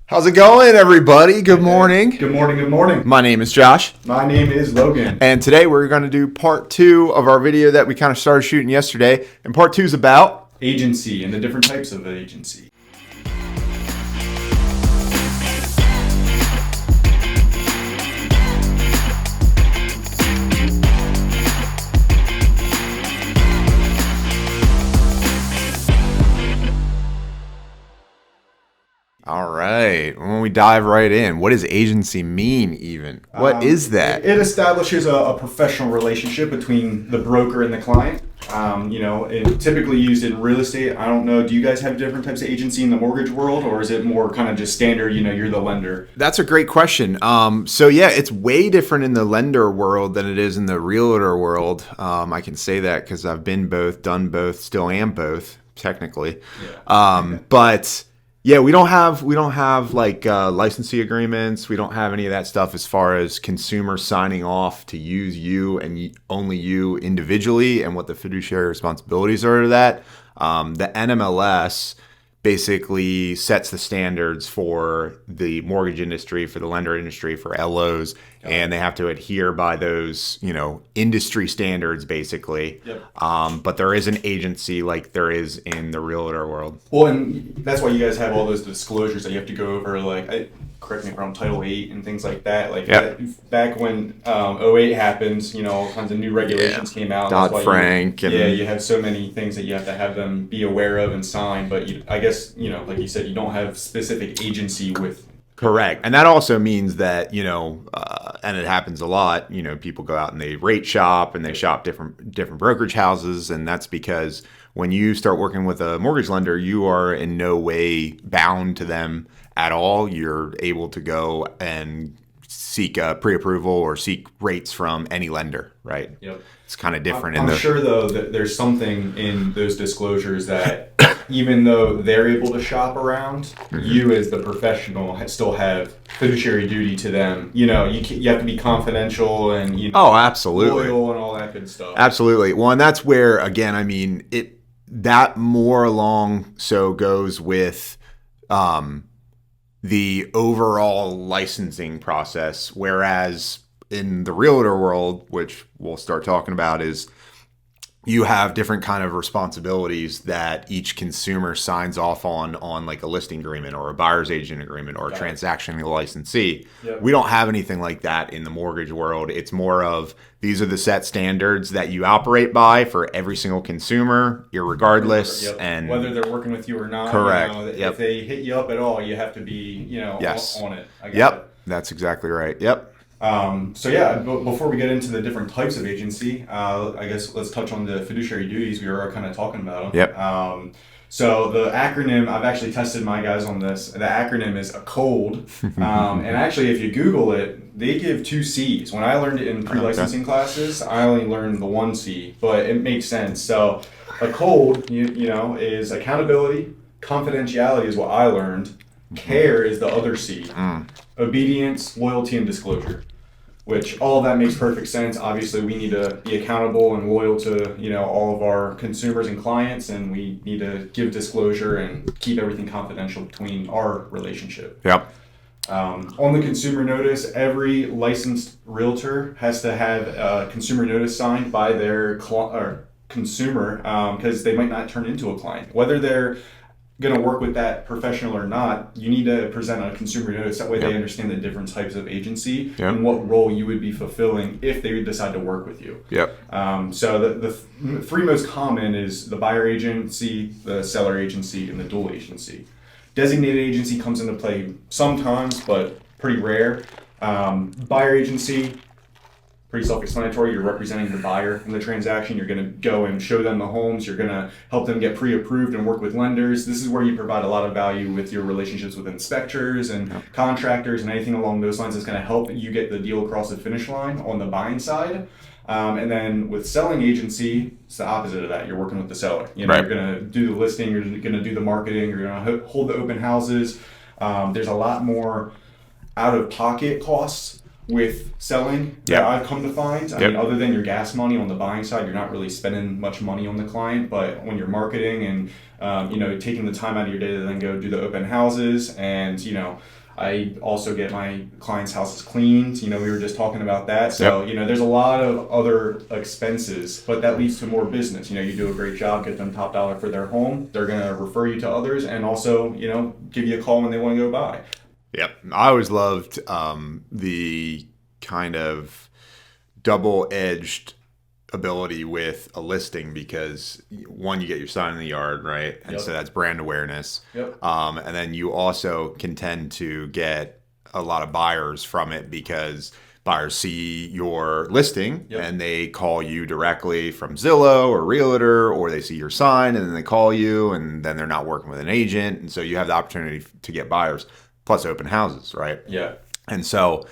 How's it going, everybody? Good morning. Good morning, good morning. My name is Josh. My name is Logan. And today we're going to do part 2 of our video that we kind of started shooting yesterday. And part 2 is about Agency and the different types of agency. All right. When we dive right in, what does agency mean even? What is that? It establishes a professional relationship between the broker and the client. It's typically used in real estate. I don't know. Do you guys have different types of agency in the mortgage world, or is it more kind of just standard, you're the lender? That's a great question. It's way different in the lender world than it is in the realtor world. I can say that because I've been both, done both, still am both, technically. Yeah. We don't have like licensee agreements. We don't have any of that stuff as far as consumers signing off to use you and only you individually and what the fiduciary responsibilities are to that. The NMLS basically sets the standards for the mortgage industry, for the lender industry, for LOs, and they have to adhere by those, industry standards basically. Yep. But there is an agency like there is in the realtor world. Well, and that's why you guys have all those disclosures that you have to go over, correct me if I'm wrong, Title 8 and things like that. Back when 08 happened, all kinds of new regulations came out. Dodd-Frank. You have so many things that you have to have them be aware of and sign. But I guess, like you said, you don't have specific agency with. Correct. And that also means that, and it happens a lot, people go out and they rate shop and they shop different brokerage houses. And that's because when you start working with a mortgage lender, you are in no way bound to them at all. You're able to go and seek a pre-approval or seek rates from any lender, right? Yep. It's kind of different. I'm sure, though, that there's something in those disclosures that even though they're able to shop around, you as the professional still have fiduciary duty to them. You have to be confidential and absolutely, loyal and all that good stuff. Absolutely. Well, and that's where, again, that more along so goes with the overall licensing process, whereas in the realtor world, which we'll start talking about, is you have different kind of responsibilities that each consumer signs off on like a listing agreement or a buyer's agent agreement or a transactional licensee. Yep. We don't have anything like that in the mortgage world. It's more of these are the set standards that you operate by for every single consumer, irregardless. Yep. And whether they're working with you or not. Correct. If they hit you up at all, you have to be, on it. Yep. That's exactly right. Yep. Before we get into the different types of agency, I guess let's touch on the fiduciary duties. We were kind of talking about them. Yep. So the acronym, I've actually tested my guys on this. The acronym is a COLD. And actually, if you Google it, they give 2 C's. When I learned it in pre-licensing classes, I only learned the 1 C, but it makes sense. So a COLD, is accountability, confidentiality is what I learned. Care is the other C. Obedience, loyalty, and disclosure, which all of that makes perfect sense. Obviously, we need to be accountable and loyal to, all of our consumers and clients, and we need to give disclosure and keep everything confidential between our relationship. Yep. On the consumer notice, every licensed realtor has to have a consumer notice signed by their consumer because they might not turn into a client. Whether they're going to work with that professional or not, you need to present a consumer notice. That way they understand the different types of agency and what role you would be fulfilling if they would decide to work with you. Yep. So the 3 most common is the buyer agency, the seller agency, and the dual agency. Designated agency comes into play sometimes, but pretty rare. Buyer agency, pretty self-explanatory. You're representing the buyer in the transaction. You're going to go and show them the homes. You're going to help them get pre-approved and work with lenders. This is where you provide a lot of value with your relationships with inspectors and contractors and anything along those lines that's going to help you get the deal across the finish line on the buying side. And then with selling agency, it's the opposite of that. You're working with the seller. You're going to do the listing. You're going to do the marketing. You're going to hold the open houses. There's a lot more out-of-pocket costs with selling that Yep. I've come to find. I Yep. mean, other than your gas money on the buying side, you're not really spending much money on the client. But when you're marketing and taking the time out of your day to then go do the open houses, and I also get my clients' houses cleaned. We were just talking about that. So there's a lot of other expenses, but that leads to more business. You do a great job, get them top dollar for their home. They're gonna refer you to others, and also give you a call when they want to go buy. Yep. I always loved the kind of double-edged ability with a listing because one, you get your sign in the yard, right? And so that's brand awareness. Yep. And then you also can tend to get a lot of buyers from it because buyers see your listing and they call you directly from Zillow or Realtor, or they see your sign and then they call you, and then they're not working with an agent. And so you have the opportunity to get buyers. Plus open houses, right? Yeah. And so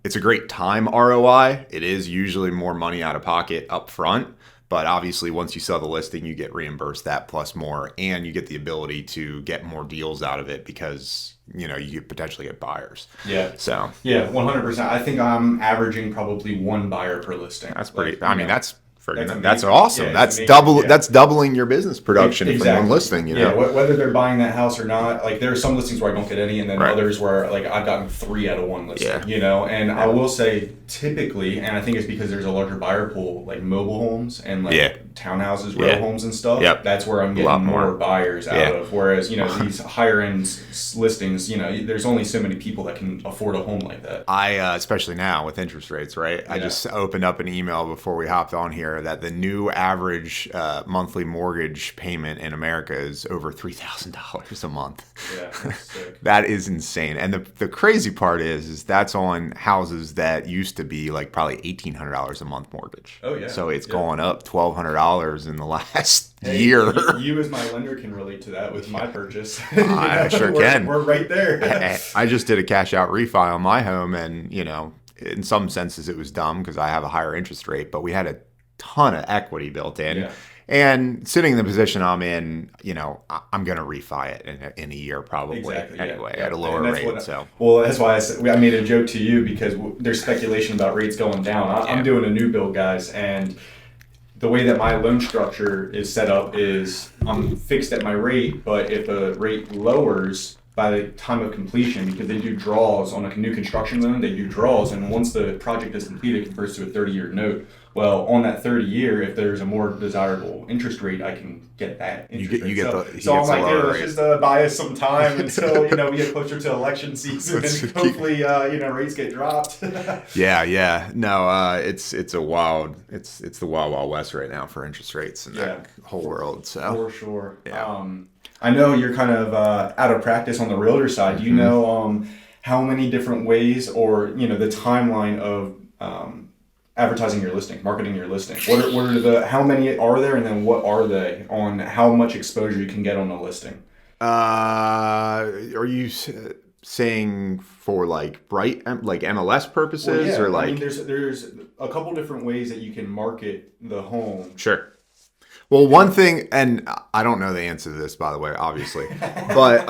it's a great time ROI. It is usually more money out of pocket up front, but obviously once you sell the listing, you get reimbursed that plus more, and you get the ability to get more deals out of it because you could potentially get buyers. Yeah. So 100%. I think I'm averaging probably one buyer per listing. that's pretty. That's That's awesome. Yeah, that's amazing. That's doubling your business production Exactly. from one listing. Yeah, whether they're buying that house or not. Like there are some listings where I don't get any, and then others where like I've gotten 3 out of 1 listing. Yeah. And I will say typically, and I think it's because there's a larger buyer pool, like mobile homes and like townhouses, row homes and stuff. Yep. That's where I'm getting more buyers out of. Whereas these higher end listings, there's only so many people that can afford a home like that. I especially now with interest rates, right? Yeah. I just opened up an email before we hopped on here that the new average monthly mortgage payment in America is over $3,000 a month. Yeah, that's sick. That is insane. And the crazy part is that's on houses that used to be like probably $1,800 a month mortgage. Oh yeah. So it's gone up $1,200 in the last year. You as my lender can relate to that with my purchase. I sure can. We're right there. I just did a cash out refi on my home, and in some senses it was dumb because I have a higher interest rate, but we had a ton of equity built in. Yeah. And sitting in the position I'm in, I'm going to refi it in a year probably anyway at a lower rate. Well, that's why I made a joke to you because there's speculation about rates going down. I'm doing a new build, guys, and the way that my loan structure is set up is I'm fixed at my rate, but if the rate lowers by the time of completion, because they do draws on a new construction loan, they do draws, and once the project is completed, it converts to a 30-year note. Well, on that 30-year, if there's a more desirable interest rate, I can get that interest rate. So I'm like, let's just buy us some time until we get closer to election season, and hopefully rates get dropped. Yeah. No, it's the wild wild west right now for interest rates in that whole world. So for sure. Yeah. I know you're kind of out of practice on the realtor side. Do you know how many different ways, or the timeline of advertising your listing, marketing your listing? How many are there, and then what are they on how much exposure you can get on a listing? Are you saying for like MLS purposes, or like? I mean, there's a couple different ways that you can market the home. Sure. Well, one thing, and I don't know the answer to this, by the way, obviously, but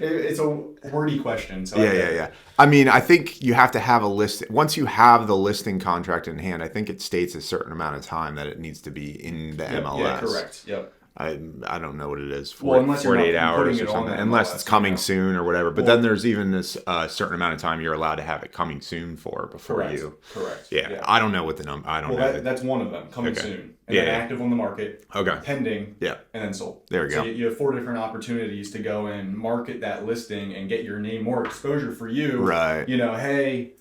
it's a wordy question. So yeah. I mean, I think you have to have a list. Once you have the listing contract in hand, I think it states a certain amount of time that it needs to be in the MLS. Yeah, correct. Yep. I don't know what it is, 48 hours or something, unless it's coming soon or whatever. But then there's even this certain amount of time you're allowed to have it coming soon for before you. Correct. Yeah, I don't know what the number. I don't know. That's one of them, coming soon, and then active on the market. Okay. Pending. Yeah. And then sold. There we go. So you have 4 different opportunities to go and market that listing and get your name, more exposure for you. Right. Hey,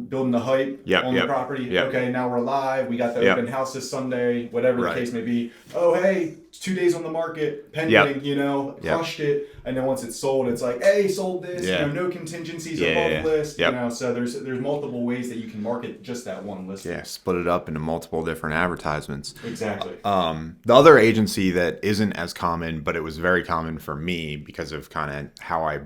building the hype on the property. Yep. Okay, now we're live. We got the open house this Sunday, whatever the case may be. Oh, hey, it's 2 days on the market, pending, crushed it. And then once it's sold, it's like, hey, sold this, no contingencies above list. So there's multiple ways that you can market just that one listing. Yeah, split it up into multiple different advertisements. Exactly. The other agency that isn't as common, but it was very common for me because of kind of how I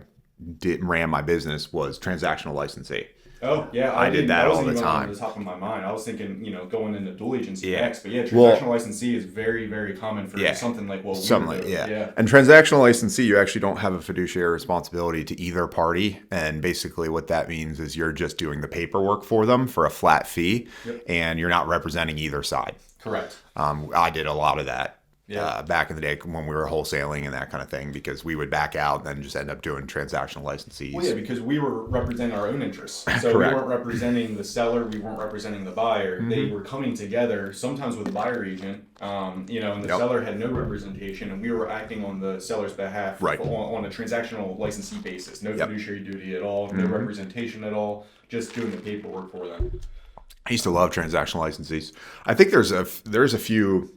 ran my business, was transactional licensee. Oh yeah, I did that all the wasn't even on time. the top of my mind. I was thinking, going into dual agency Yeah. next. But yeah, Well, transactional licensee is very, very common for yeah. something like what we were Something like, doing. yeah. Yeah. And transactional licensee, you actually don't have a fiduciary responsibility to either party. And basically what that means is you're just doing the paperwork for them for a flat fee, Yep. and you're not representing either side. Correct. I did a lot of that Yeah. back in the day when we were wholesaling and that kind of thing, because we would back out and then just end up doing transactional licensees. Well, yeah, because we were representing our own interests. So Correct. we weren't representing the seller, we weren't representing the buyer. They were coming together, sometimes with a buyer agent, and the Yep. seller had no representation, and we were acting on the seller's behalf Right. on a transactional licensee basis. No Yep. fiduciary duty at all, no representation at all, just doing the paperwork for them. I used to love transactional licensees. I think there's a few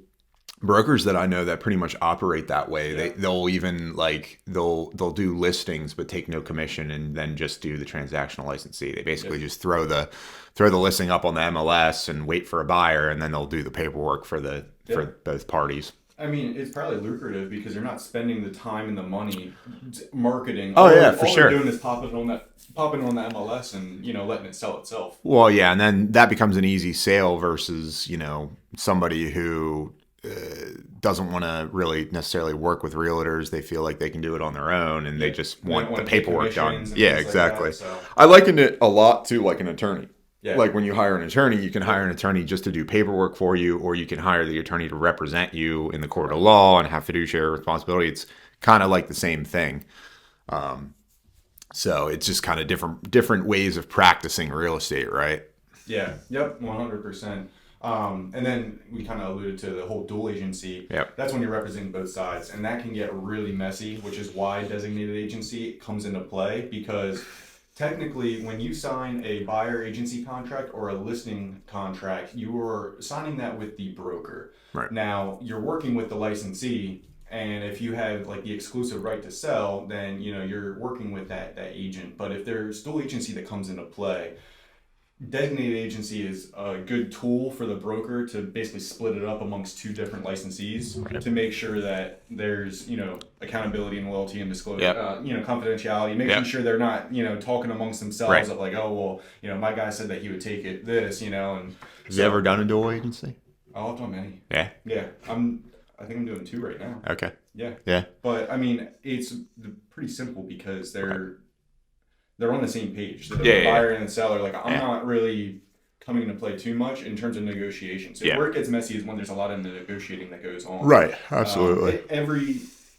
brokers that I know that pretty much operate that way. Yeah. They'll even they'll do listings but take no commission and then just do the transactional licensee. They basically just throw the listing up on the MLS and wait for a buyer, and then they'll do the paperwork for for both parties. I mean, it's probably lucrative because you're not spending the time and the money marketing. Oh, yeah, for sure. All they're doing is popping on the MLS and letting it sell itself. Well, yeah, and then that becomes an easy sale versus somebody who doesn't want to really necessarily work with realtors. They feel like they can do it on their own, and they just want the paperwork done. Yeah, exactly. Like that, so. I likened it a lot to like an attorney. Yeah. Like when you hire an attorney, you can hire an attorney just to do paperwork for you, or you can hire the attorney to represent you in the court of law and have fiduciary responsibility. It's kind of like the same thing. So it's just kind of different ways of practicing real estate, right? Yeah. Yep. 100%. And then we kind of alluded to the whole dual agency. Yep. That's when you're representing both sides, and that can get really messy, which is why designated agency comes into play, because technically when you sign a buyer agency contract or a listing contract, you are signing that with the broker. Right. Now you're working with the licensee, and if you have like the exclusive right to sell, then you're working with that agent. But if there's dual agency that comes into play, designated agency is a good tool for the broker to basically split it up amongst two different licensees to make sure that there's accountability and loyalty and disclosure, confidentiality, making sure they're not talking amongst themselves of like, oh well, my guy said that he would take it this and Have you ever done a dual agency? Oh, I've done many. Yeah. Yeah, I think I'm doing 2 right now. Okay. Yeah. Yeah. But I mean, it's pretty simple because they're on the same page. The Yeah, buyer and the seller. Like I'm not really coming into play too much in terms of negotiations. So where it gets messy is when there's a lot of negotiating that goes on. Right. Absolutely.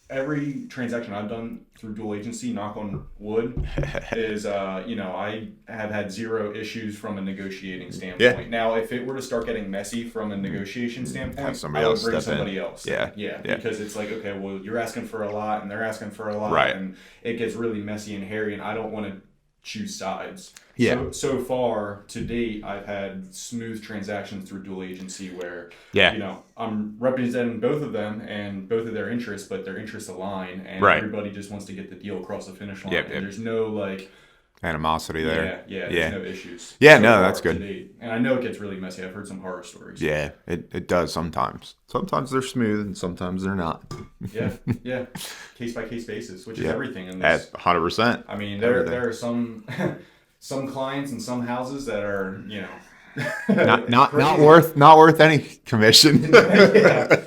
Every transaction I've done through dual agency, knock on wood, is I have had 0 issues from a negotiating standpoint. Yeah. Now, if it were to start getting messy from a negotiation standpoint, Have somebody I would else bring step in. somebody else. Yeah. Yeah. Yeah. Because it's like, okay, well, you're asking for a lot and they're asking for a lot, Right. and it gets really messy and hairy, and I don't want to choose sides. Yeah. So far to date, I've had smooth transactions through dual agency where I'm representing both of them and both of their interests, but their interests align, and everybody just wants to get the deal across the finish line. And there's no like animosity there. There's no issues. Yeah, so no, far that's to good. date. And I know it gets really messy. I've heard some horror stories. Yeah, it does sometimes. Sometimes they're smooth and sometimes they're not. Yeah. Case by case basis, which is everything in this. 100%. I mean, there are some clients and some houses that are, not worth any commission. yeah.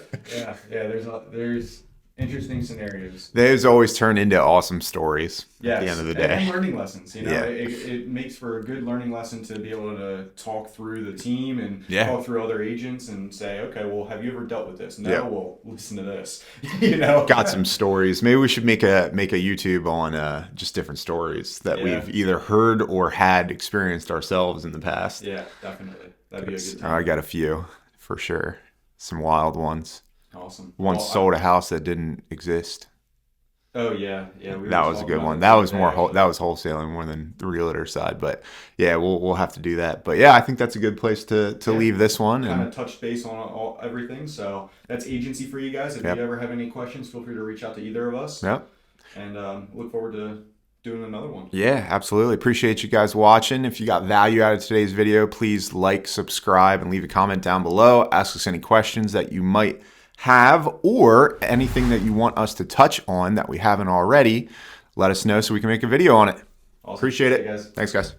There's interesting scenarios. Those always turn into awesome stories at the end of the day. And learning lessons. It makes for a good learning lesson to be able to talk through the team and talk through other agents and say, okay, well, have you ever dealt with this? No, well, listen to this. Got some stories. Maybe we should make a YouTube on just different stories that we've either heard or had experienced ourselves in the past. Yeah, definitely. That'd be a good time. I got a few for sure. Some wild ones. Awesome. Once sold a house that didn't exist. Oh yeah. That was a good one. That was that was wholesaling more than the realtor side, but yeah, we'll have to do that. But yeah, I think that's a good place to leave this one. Kind of touch base on everything. So that's agency for you guys. If you ever have any questions, feel free to reach out to either of us. Yep. And look forward to doing another one. Yeah, absolutely. Appreciate you guys watching. If you got value out of today's video, please like, subscribe, and leave a comment down below. Ask us any questions that you might have or anything that you want us to touch on that we haven't already. Let us know so we can make a video on it. Awesome. Appreciate it. Guys. Thanks, guys.